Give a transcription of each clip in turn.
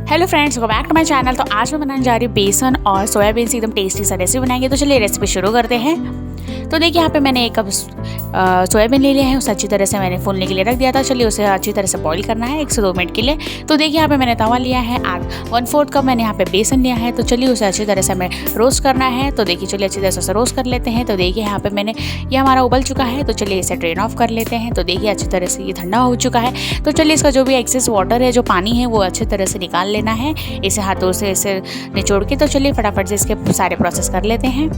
Hello friends, welcome back to my channel. तो आज मैं बनाने जा रही हूँ बेसन और सोयाबीन से एकदम टेस्टी सा रेसिपी बनाएंगे। तो चलिए रेसिपी शुरू करते हैं। तो देखिए यहाँ पे मैंने 1 कप सोयाबीन ले लिया है। उसे अच्छी तरह से मैंने फूलने के लिए रख दिया था। चलिए उसे अच्छी तरह से बॉईल करना है 1 से 2 मिनट के लिए। तो देखिए यहाँ पे मैंने तवा लिया है। 1/4 कप मैंने यहाँ पे बेसन लिया है। तो चलिए उसे अच्छी तरह से हमें रोस्ट करना है। तो देखिए चलिए अच्छी तरह से रोस्ट कर लेते हैं। तो देखिए यहाँ पे ये हमारा उबल चुका है। तो चलिए इसे ड्रेन ऑफ कर लेते हैं। तो देखिए अच्छी तरह से ये ठंडा हो चुका है। तो चलिए इसका जो भी एक्सेस वाटर है, जो पानी है, वो अच्छी तरह से निकाल लेना है इसे हाथों से इसे निचोड़ के। तो चलिए फटाफट से इसके सारे प्रोसेस कर लेते हैं।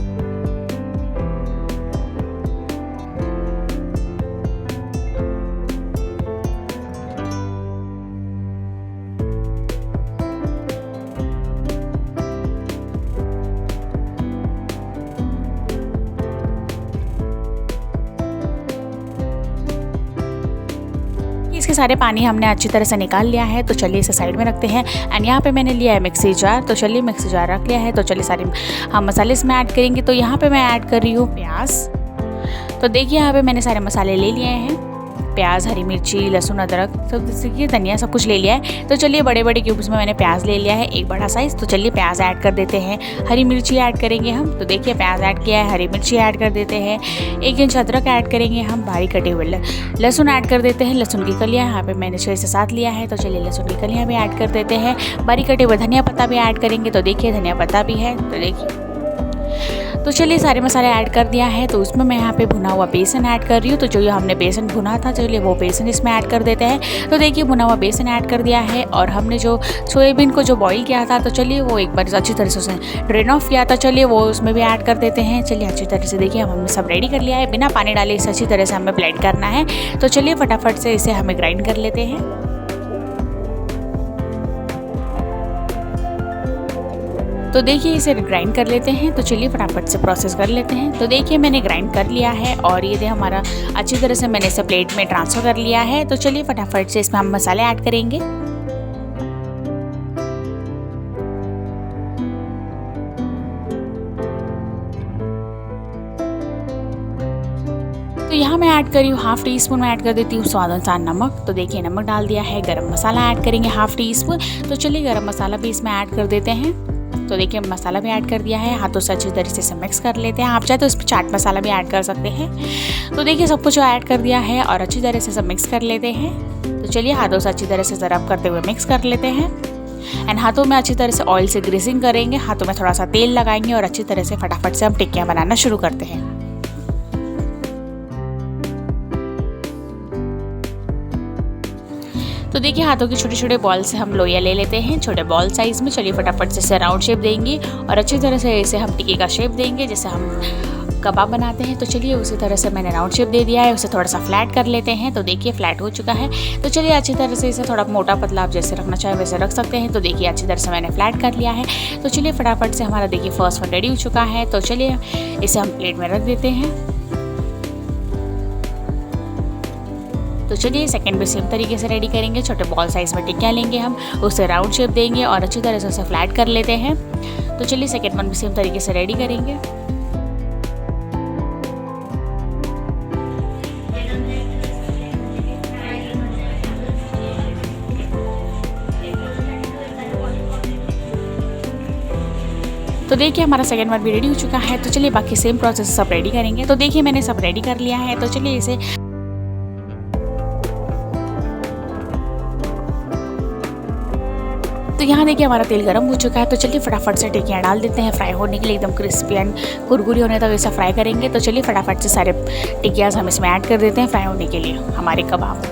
इसके सारे पानी हमने अच्छी तरह से निकाल लिया है। तो चलिए इसे साइड में रखते हैं। एंड यहाँ पे मैंने लिया है मिक्सी जार। तो चलिए मिक्सी जार रख लिया है। तो चलिए सारे हम मसाले इसमें ऐड करेंगे। तो यहाँ पे मैं ऐड कर रही हूँ प्याज। तो देखिए यहाँ पे मैंने सारे मसाले ले लिए हैं। प्याज, हरी मिर्ची, लहसुन, अदरक, सब देखिए धनिया, सब कुछ ले लिया है। तो चलिए बड़े बड़े क्यूब्स में मैंने प्याज ले लिया है, एक बड़ा साइज़। तो चलिए प्याज ऐड कर देते हैं। हरी मिर्ची ऐड करेंगे हम। तो देखिए प्याज ऐड किया है, हरी मिर्ची ऐड कर देते हैं। 1 इंच अदरक ऐड करेंगे हम। बारीक कटे हुए लहसुन ऐड कर देते हैं। लहसुन की कलियाँ यहाँ पे मैंने 6 से 7 लिया है। तो चलिए लहसुन की कलियाँ भी ऐड कर देते हैं। बारीक कटे हुए धनिया पत्ता भी ऐड करेंगे। तो देखिए धनिया पत्ता भी है। तो देखिए तो चलिए सारे मसाले ऐड कर दिया है। तो उसमें मैं यहाँ पे भुना हुआ बेसन ऐड कर रही हूँ। तो जो ये हमने बेसन भुना था, चलिए वो बेसन इसमें ऐड कर देते हैं। तो देखिए भुना हुआ बेसन ऐड कर दिया है। और हमने जो सोयाबीन को जो बॉईल किया था, तो चलिए वो एक बार अच्छी तरह से उसने ड्रेन ऑफ किया था, चलिए वो उसमें भी ऐड कर देते हैं। चलिए अच्छी तरह से देखिए हमने सब रेडी कर लिया है। बिना पानी डाले इसे अच्छी तरह से हमें ब्लेंड करना है। तो चलिए फटाफट से इसे हमें ग्राइंड कर लेते हैं। तो देखिए इसे ग्राइंड कर लेते हैं। तो चलिए फटाफट से प्रोसेस कर लेते हैं। तो देखिए मैंने ग्राइंड कर लिया है और ये हमारा अच्छी तरह से मैंने इसे प्लेट में ट्रांसफ़र कर लिया है। तो चलिए फटाफट से इसमें हम मसाले ऐड करेंगे। तो यहाँ मैं ऐड करी हूँ 1/2 टीस्पून में ऐड कर देती हूँ स्वाद अनुसार नमक। तो देखिए नमक डाल दिया है। गरम मसाला ऐड करेंगे 1/2 टीस्पून। तो चलिए गरम मसाला भी इसमें ऐड कर देते हैं। तो देखिए मसाला भी ऐड कर दिया है। हाथों से अच्छी तरह से मिक्स कर लेते हैं। आप चाहे तो इस पर चाट मसाला भी ऐड कर सकते हैं। तो देखिए सब कुछ ऐड कर दिया है और अच्छी तरह से सब मिक्स कर लेते हैं। तो चलिए हाथों से अच्छी तरह से रब करते हुए मिक्स कर लेते हैं। एंड हाथों में अच्छी तरह से ऑयल से ग्रीसिंग करेंगे। हाथों में थोड़ा सा तेल लगाएंगे और अच्छी तरह से फटाफट से हम टिक्कियाँ बनाना शुरू करते हैं। तो देखिए हाथों के छोटे छोटे बॉल से हम लोइया ले लेते हैं, छोटे बॉल साइज़ में। चलिए फटाफट से इसे राउंड शेप देंगे और अच्छी तरह से इसे हम टिक्की का शेप देंगे, जैसे हम कबाब बनाते हैं। तो चलिए उसी तरह से मैंने राउंड शेप दे दिया है। उसे थोड़ा सा फ्लैट कर लेते हैं। तो देखिए फ्लैट हो चुका है। तो चलिए अच्छी तरह से इसे थोड़ा मोटा पतला आप जैसे रखना चाहे वैसे रख सकते हैं। तो देखिए अच्छी तरह से मैंने फ्लैट कर लिया है। तो चलिए फटाफट से हमारा देखिए फर्स्ट वन रेडी हो चुका है। तो चलिए इसे हम प्लेट में रख देते हैं। तो चलिए सेकंड भी सेम तरीके से रेडी करेंगे। छोटे बॉल साइज़ में टिक्कियाँ लेंगे हम, उसे राउंड शेप देंगे और अच्छी तरह से उसे फ्लैट कर लेते हैं। तो चलिए सेकंड वन भी सेम तरीके से रेडी करेंगे। तो देखिए हमारा सेकंड वन भी रेडी हो चुका है। तो चलिए बाकी सेम प्रोसेस सब रेडी करेंगे। तो देखिए मैंने सब रेडी कर लिया है। तो चलिए इसे तो यहाँ देखिए हमारा तेल गर्म हो चुका है। तो चलिए फटाफट से टिक्कियाँ डाल देते हैं फ्राई होने के लिए। एकदम क्रिस्पी एंड कुरकुरी होने तक इसे फ्राई करेंगे। तो चलिए फटाफट से सारे टिक्कियाँ हम इसमें ऐड कर देते हैं फ्राई होने के लिए हमारे कबाब।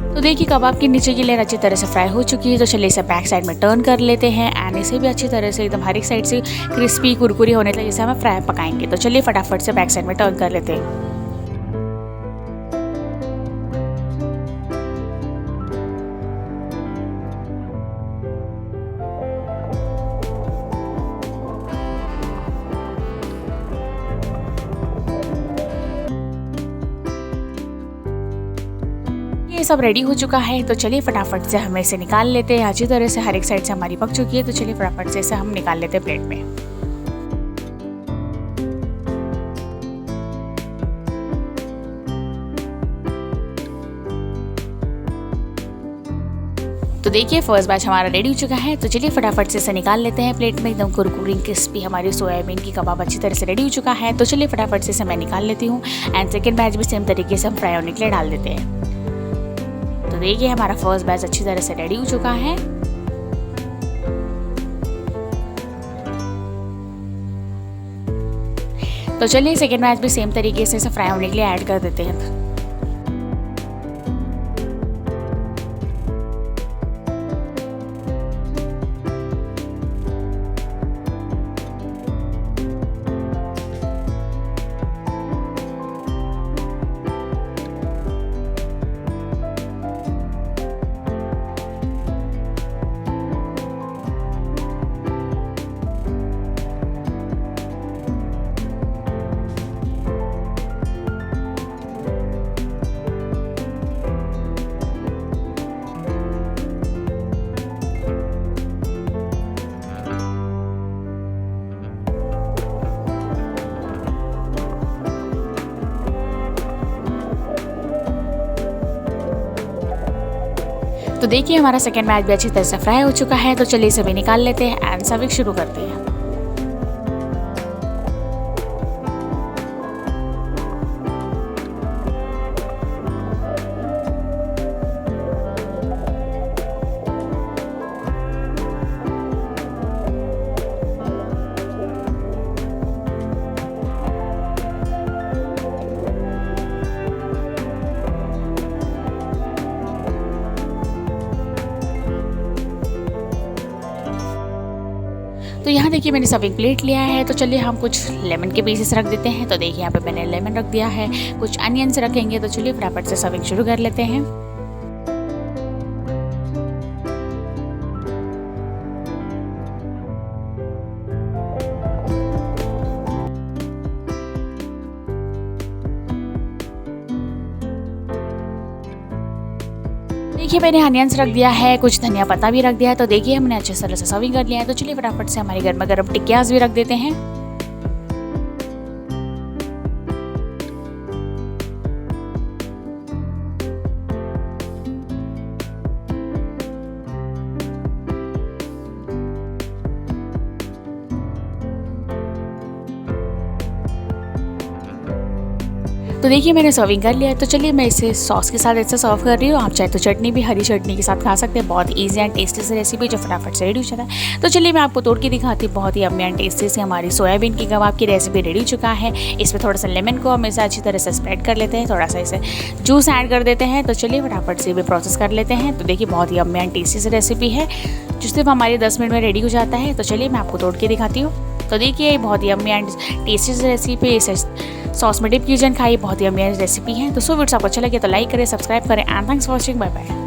तो देखिए कबाब के नीचे की लेयर अच्छी तरह से फ्राई हो चुकी है। तो चलिए इसे बैक साइड में टर्न कर लेते हैं एंड इसे भी अच्छी तरह से एकदम हर एक साइड से क्रिस्पी कुरकुरी होने तक इसे हमें फ्राई पकाएंगे। तो चलिए फटाफट से बैक साइड में टर्न कर लेते हैं। सब रेडी हो चुका है, तो चलिए फटाफट से हम इसे निकाल लेते हैं। अच्छी तरह से हर एक साइड से हमारी पक चुकी है, तो चलिए फटाफट से इसे हम निकाल लेते हैं प्लेट में। तो देखिए फर्स्ट बैच हमारा रेडी हो चुका है, तो चलिए फटाफट से इसे निकाल लेते हैं प्लेट में। एकदम कुरकुरी क्रिस्पी हमारी सोयाबीन की कबाब अच्छी तरह से रेडी हो चुका है, तो चलिए फटाफट से इसे मैं निकाल लेती हूँ। एंड सेकेंड बैच भी सेम तरीके से हम फ्राई होने के लिए डाल देते हैं। तो देखिए हमारा फर्स्ट बैच अच्छी तरह से रेडी हो चुका है। तो चलिए सेकेंड बैच भी सेम तरीके से इसे फ्राई होने के लिए ऐड कर देते हैं। तो देखिए हमारा सेकेंड बैच भी अच्छी तरह से फ्राई हो चुका है, तो चलिए इसे भी निकाल लेते हैं एंड सर्विंग शुरू करते हैं। तो यहाँ देखिए मैंने सर्विंग प्लेट लिया है, तो चलिए हम कुछ लेमन के पीसेस रख देते हैं। तो देखिए यहाँ पे मैंने लेमन रख दिया है, कुछ अनियंस रखेंगे, तो चलिए फटाफट से सर्विंग शुरू कर लेते हैं। देखिए मैंने अनियंस रख दिया है, कुछ धनिया पत्ता भी रख दिया है। तो देखिए हमने अच्छे तरह से सर्विंग कर लिया है, तो चलिए फटाफट से हमारे गर्मा गर्म टिक्कियास भी रख देते हैं। तो देखिए मैंने सर्विंग कर लिया है, तो चलिए मैं इसे सॉस के साथ ऐसे सर्व कर रही हूँ। आप चाहे तो चटनी भी, हरी चटनी के साथ खा सकते हैं। बहुत इजी एंड टेस्टी सी रेसिपी जो फटाफट से रेडी हो जाता है। तो चलिए मैं आपको तोड़ के दिखाती हूँ। बहुत ही यम्मी एंड टेस्टी सी हमारी सोयाबीन की कबाब की रेसिपी रेडी हो चुका है। इसमें थोड़ा सा लेमन को हम इसे अच्छी तरह से स्प्रेड कर लेते हैं, थोड़ा सा इसे जूस ऐड कर देते हैं। तो चलिए फटाफट से भी प्रोसेस कर लेते हैं। तो देखिए बहुत ही यम्मी एंड टेस्टी सी रेसिपी है जो सिर्फ हमारी 10 मिनट में रेडी हो जाता है। तो चलिए मैं आपको तोड़ के दिखाती हूँ। तो देखिए बहुत ही यम्मी एंड टेस्टी सी रेसिपी, इसे सॉस में डिप कीजिए, खाइए, बहुत ही यम्मी रेसिपी है। तो सो वीडियो आपको अच्छा लगे तो लाइक करें, सब्सक्राइब करें and thanks for watching. Bye bye.